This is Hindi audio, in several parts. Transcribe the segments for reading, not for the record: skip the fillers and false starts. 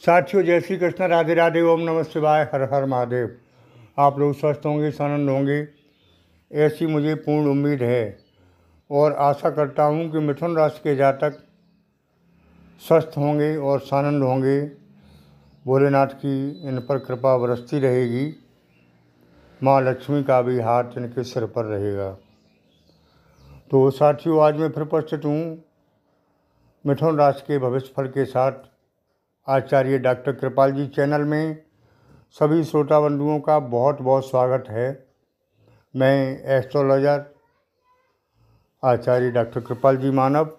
साथियों, जय श्री कृष्ण, राधे राधे, ओम नमः शिवाय, हर हर महादेव। आप लोग स्वस्थ होंगे, आनंद होंगे, ऐसी मुझे पूर्ण उम्मीद है और आशा करता हूँ कि मिथुन राशि के जातक स्वस्थ होंगे और सानंद होंगे। भोलेनाथ की इन पर कृपा बरसती रहेगी। माँ लक्ष्मी का भी हाथ इनके सिर पर रहेगा। तो साथियों, आज मैं फिर उपस्थित हूँ मिथुन राशि के भविष्य फल के साथ आचार्य डॉक्टर कृपाल जी चैनल में। सभी श्रोता बंधुओं का बहुत बहुत स्वागत है। मैं एस्ट्रोलॉजर आचार्य डॉक्टर कृपाल जी मानव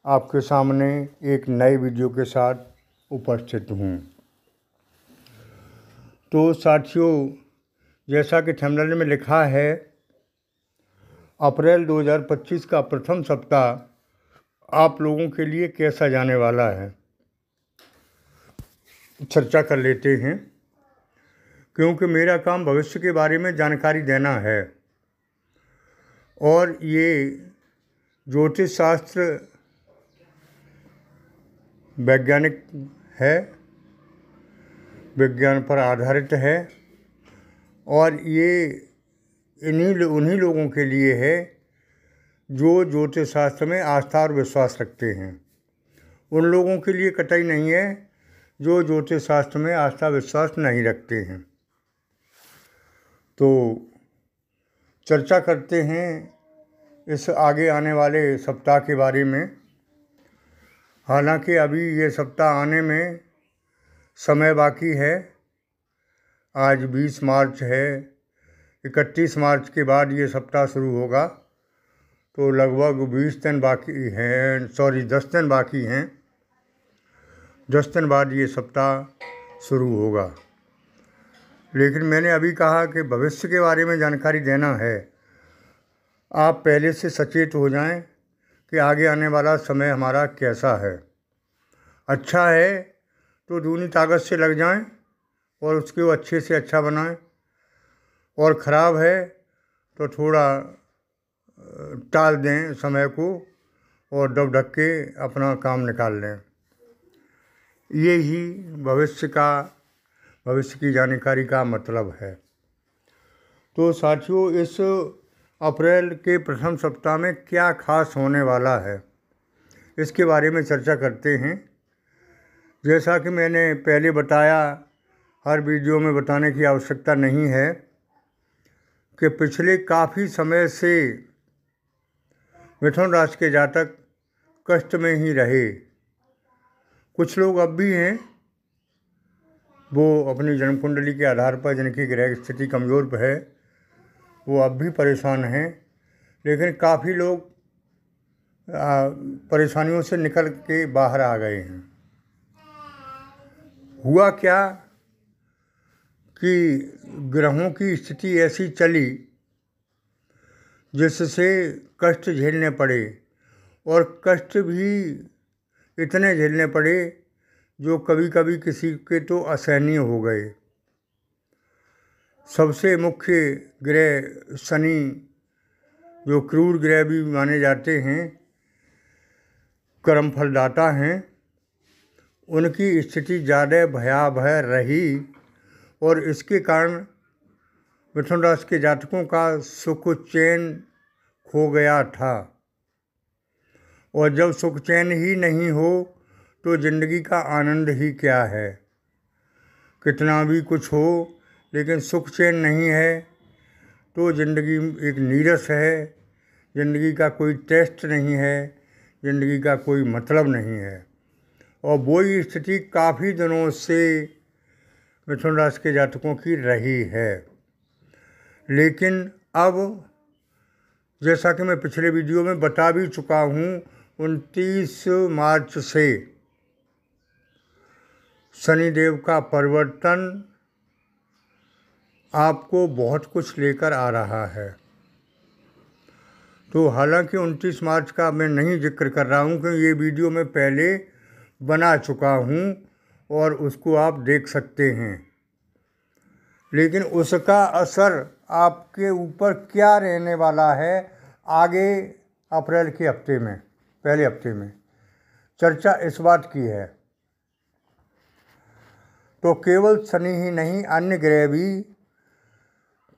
आपके सामने एक नए वीडियो के साथ उपस्थित हूँ। तो साथियों, जैसा कि थंबनेल में लिखा है, अप्रैल 2025 का प्रथम सप्ताह आप लोगों के लिए कैसा जाने वाला है, चर्चा कर लेते हैं। क्योंकि मेरा काम भविष्य के बारे में जानकारी देना है और ये ज्योतिष शास्त्र वैज्ञानिक है, विज्ञान पर आधारित है और ये उन्हीं लोगों के लिए है जो ज्योतिष शास्त्र में आस्था और विश्वास रखते हैं। उन लोगों के लिए कतई नहीं है जो ज्योतिष शास्त्र में आस्था विश्वास नहीं रखते हैं। तो चर्चा करते हैं इस आगे आने वाले सप्ताह के बारे में। हालांकि अभी ये सप्ताह आने में समय बाकी है। आज 20 मार्च है, 31 मार्च के बाद ये सप्ताह शुरू होगा। तो लगभग 20 दिन बाकी हैं, 10 दिन बाकी हैं। 10 दिन बाद ये सप्ताह शुरू होगा। लेकिन मैंने अभी कहा कि भविष्य के बारे में जानकारी देना है। आप पहले से सचेत हो जाएं कि आगे आने वाला समय हमारा कैसा है। अच्छा है तो दूनी ताकत से लग जाएं और उसको अच्छे से अच्छा बनाएं, और ख़राब है तो थोड़ा टाल दें समय को और दब ढक के अपना काम निकाल लें। ये ही भविष्य की जानकारी का मतलब है। तो साथियों, इस अप्रैल के प्रथम सप्ताह में क्या खास होने वाला है, इसके बारे में चर्चा करते हैं। जैसा कि मैंने पहले बताया, हर वीडियो में बताने की आवश्यकता नहीं है कि पिछले काफ़ी समय से मिथुन राशि के जातक कष्ट में ही रहे। कुछ लोग अब भी हैं, वो अपनी जन्म कुंडली के आधार पर जिनकी ग्रह स्थिति कमज़ोर है वो अब भी परेशान हैं। लेकिन काफ़ी लोग परेशानियों से निकल के बाहर आ गए हैं। हुआ क्या कि ग्रहों की स्थिति ऐसी चली जिससे कष्ट झेलने पड़े, और कष्ट भी इतने झेलने पड़े जो कभी कभी किसी के तो असहनीय हो गए। सबसे मुख्य ग्रह शनि, जो क्रूर ग्रह भी माने जाते हैं, कर्म फलदाता हैं, उनकी स्थिति ज़्यादा भयावह रही और इसके कारण मिथुन राशि के जातकों का सुख चैन खो गया था। और जब सुख चैन ही नहीं हो तो ज़िंदगी का आनंद ही क्या है। कितना भी कुछ हो लेकिन सुख चैन नहीं है तो ज़िंदगी एक नीरस है, ज़िंदगी का कोई टेस्ट नहीं है, ज़िंदगी का कोई मतलब नहीं है। और वही स्थिति काफ़ी दिनों से मिथुन राशि के जातकों की रही है। लेकिन अब जैसा कि मैं पिछले वीडियो में बता भी चुका हूँ, 29 मार्च से शनिदेव का परिवर्तन आपको बहुत कुछ लेकर आ रहा है। तो हालांकि 29 मार्च का मैं नहीं जिक्र कर रहा हूँ क्योंकि ये वीडियो मैं पहले बना चुका हूँ और उसको आप देख सकते हैं। लेकिन उसका असर आपके ऊपर क्या रहने वाला है आगे अप्रैल के हफ्ते में, पहले हफ्ते में, चर्चा इस बात की है। तो केवल शनि ही नहीं, अन्य ग्रह भी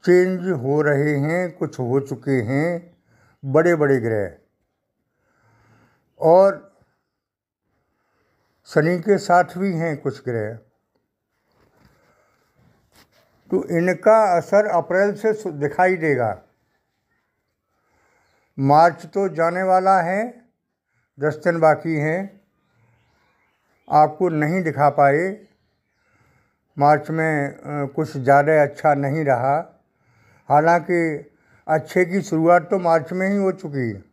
चेंज हो रहे हैं, कुछ हो चुके हैं, बड़े बड़े ग्रह। और शनि के साथ भी हैं कुछ ग्रह। तो इनका असर अप्रैल से दिखाई देगा। मार्च तो जाने वाला है, 10 दिन बाकी हैं, आपको नहीं दिखा पाए। मार्च में कुछ ज़्यादा अच्छा नहीं रहा, हालांकि अच्छे की शुरुआत तो मार्च में ही हो चुकी है,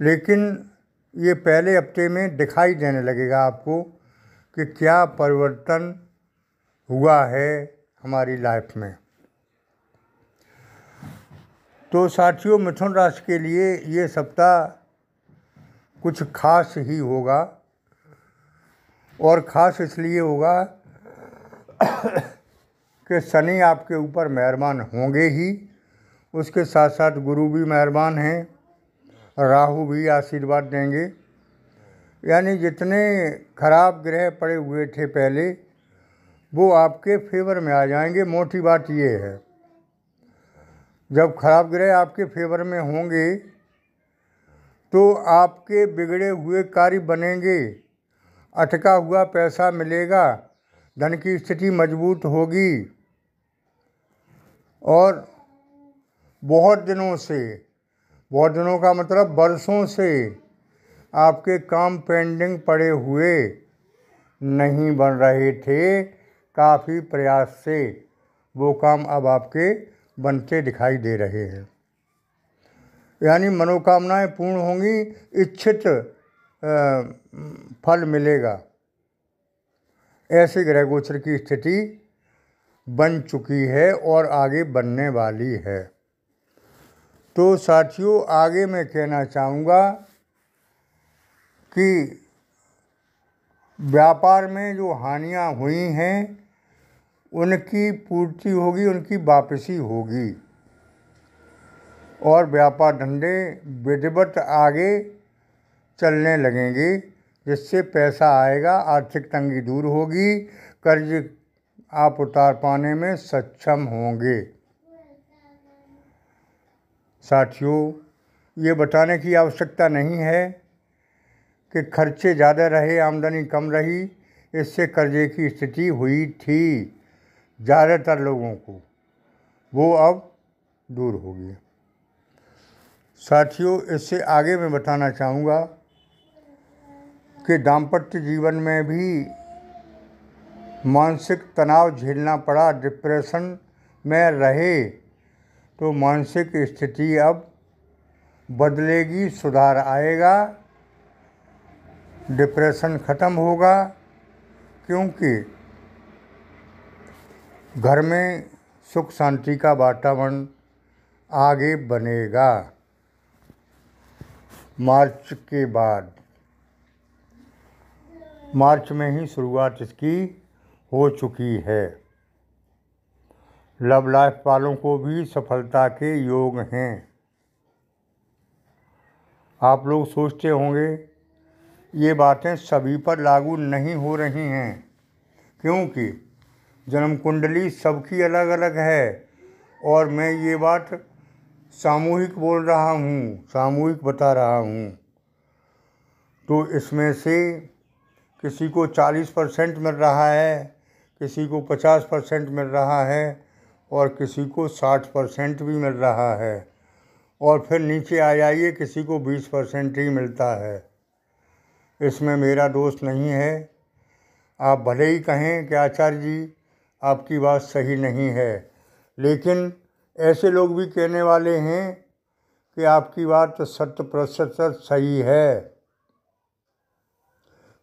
लेकिन ये पहले हफ्ते में दिखाई देने लगेगा आपको कि क्या परिवर्तन हुआ है हमारी लाइफ में। तो साथियों, मिथुन राशि के लिए ये सप्ताह कुछ खास ही होगा, और ख़ास इसलिए होगा कि शनि आपके ऊपर मेहरबान होंगे ही, उसके साथ साथ गुरु भी मेहरबान हैं, राहु भी आशीर्वाद देंगे। यानी जितने खराब ग्रह पड़े हुए थे पहले, वो आपके फेवर में आ जाएंगे। मोटी बात ये है, जब खराब ग्रह आपके फेवर में होंगे तो आपके बिगड़े हुए कार्य बनेंगे, अटका हुआ पैसा मिलेगा, धन की स्थिति मजबूत होगी, और बहुत दिनों का मतलब वर्षों से आपके काम पेंडिंग पड़े हुए नहीं बन रहे थे, काफ़ी प्रयास से वो काम अब आपके बनते दिखाई दे रहे हैं। यानी मनोकामनाएं पूर्ण होंगी, इच्छित फल मिलेगा। ऐसे ग्रह गोचर की स्थिति बन चुकी है और आगे बनने वाली है। तो साथियों, आगे मैं कहना चाहूँगा कि व्यापार में जो हानियाँ हुई हैं उनकी पूर्ति होगी, उनकी वापसी होगी, और व्यापार धंधे विधिवत आगे चलने लगेंगे, जिससे पैसा आएगा, आर्थिक तंगी दूर होगी, कर्ज आप उतार पाने में सक्षम होंगे। साथियों, ये बताने की आवश्यकता नहीं है कि खर्चे ज़्यादा रहे, आमदनी कम रही, इससे कर्जे की स्थिति हुई थी ज़्यादातर लोगों को, वो अब दूर होगी। साथियों, इससे आगे मैं बताना चाहूँगा कि दाम्पत्य जीवन में भी मानसिक तनाव झेलना पड़ा, डिप्रेशन में रहे, तो मानसिक स्थिति अब बदलेगी, सुधार आएगा, डिप्रेशन ख़त्म होगा, क्योंकि घर में सुख शांति का वातावरण आगे बनेगा। मार्च के बाद, मार्च में ही शुरुआत इसकी हो चुकी है। लव लाइफ वालों को भी सफलता के योग हैं। आप लोग सोचते होंगे ये बातें सभी पर लागू नहीं हो रही हैं, क्योंकि जन्म कुंडली सबकी अलग अलग है, और मैं ये बात सामूहिक बोल रहा हूँ, सामूहिक बता रहा हूँ। तो इसमें से किसी को 40% मिल रहा है, किसी को 50% मिल रहा है, और किसी को 60% भी मिल रहा है, और फिर नीचे आ जाइए किसी को 20% ही मिलता है। इसमें मेरा दोष नहीं है। आप भले ही कहें कि आचार्य जी आपकी बात सही नहीं है, लेकिन ऐसे लोग भी कहने वाले हैं कि आपकी बात 100% सही है,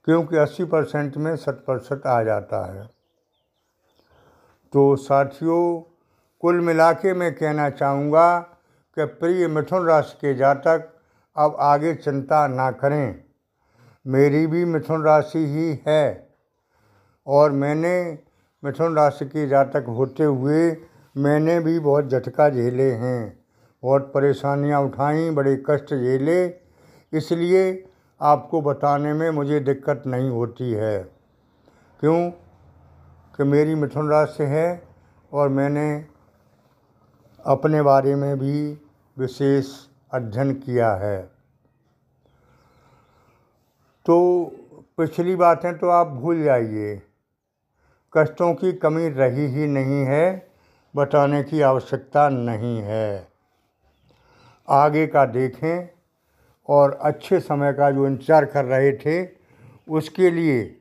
क्योंकि 80% में 100% आ जाता है। तो साथियों, कुल मिला के मैं कहना चाहूँगा कि प्रिय मिथुन राशि के जातक अब आगे चिंता ना करें। मेरी भी मिथुन राशि ही है, और मैंने मिथुन राशि के जातक होते हुए मैंने भी बहुत झटका झेले हैं, बहुत परेशानियां उठाई, बड़े कष्ट झेले, इसलिए आपको बताने में मुझे दिक्कत नहीं होती है। क्यों कि मेरी मिथुन राशि से है और मैंने अपने बारे में भी विशेष अध्ययन किया है। तो पिछली बातें तो आप भूल जाइए, कष्टों की कमी रही ही नहीं है, बताने की आवश्यकता नहीं है। आगे का देखें और अच्छे समय का जो इंतज़ार कर रहे थे उसके लिए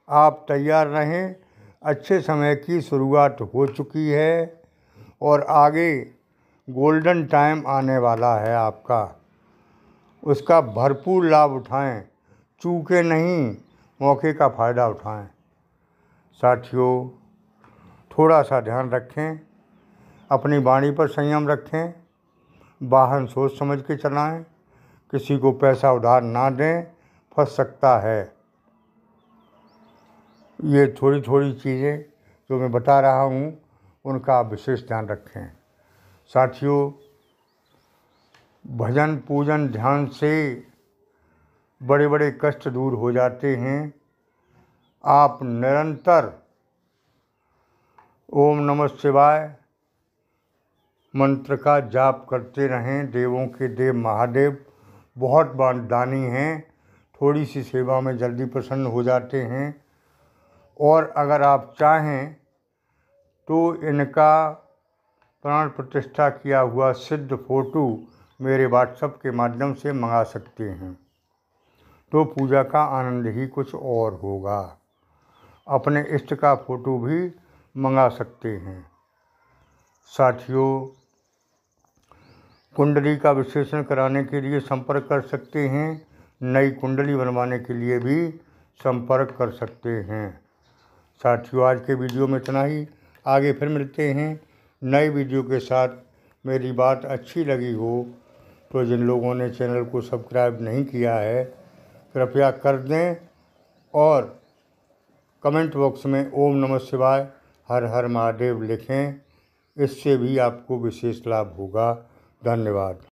आप तैयार रहें। अच्छे समय की शुरुआत हो चुकी है और आगे गोल्डन टाइम आने वाला है आपका, उसका भरपूर लाभ उठाएं, चूके नहीं, मौके का फ़ायदा उठाएं। साथियों, थोड़ा सा ध्यान रखें, अपनी वाणी पर संयम रखें, वाहन सोच समझ के चलाएं, किसी को पैसा उधार ना दें, फंस सकता है। ये थोड़ी थोड़ी चीज़ें जो मैं बता रहा हूँ उनका आप विशेष ध्यान रखें। साथियों, भजन पूजन ध्यान से बड़े बड़े कष्ट दूर हो जाते हैं। आप निरंतर ओम नमः शिवाय मंत्र का जाप करते रहें। देवों के देव महादेव बहुत दानी हैं, थोड़ी सी सेवा में जल्दी प्रसन्न हो जाते हैं। और अगर आप चाहें तो इनका प्राण प्रतिष्ठा किया हुआ सिद्ध फोटो मेरे व्हाट्सएप के माध्यम से मंगा सकते हैं, तो पूजा का आनंद ही कुछ और होगा। अपने इष्ट का फोटो भी मंगा सकते हैं। साथियों, कुंडली का विश्लेषण कराने के लिए संपर्क कर सकते हैं, नई कुंडली बनवाने के लिए भी संपर्क कर सकते हैं। साथियों, आज के वीडियो में इतना ही। आगे फिर मिलते हैं नए वीडियो के साथ। मेरी बात अच्छी लगी हो तो जिन लोगों ने चैनल को सब्सक्राइब नहीं किया है कृपया कर दें और कमेंट बॉक्स में ओम नमः शिवाय हर हर महादेव लिखें, इससे भी आपको विशेष लाभ होगा। धन्यवाद।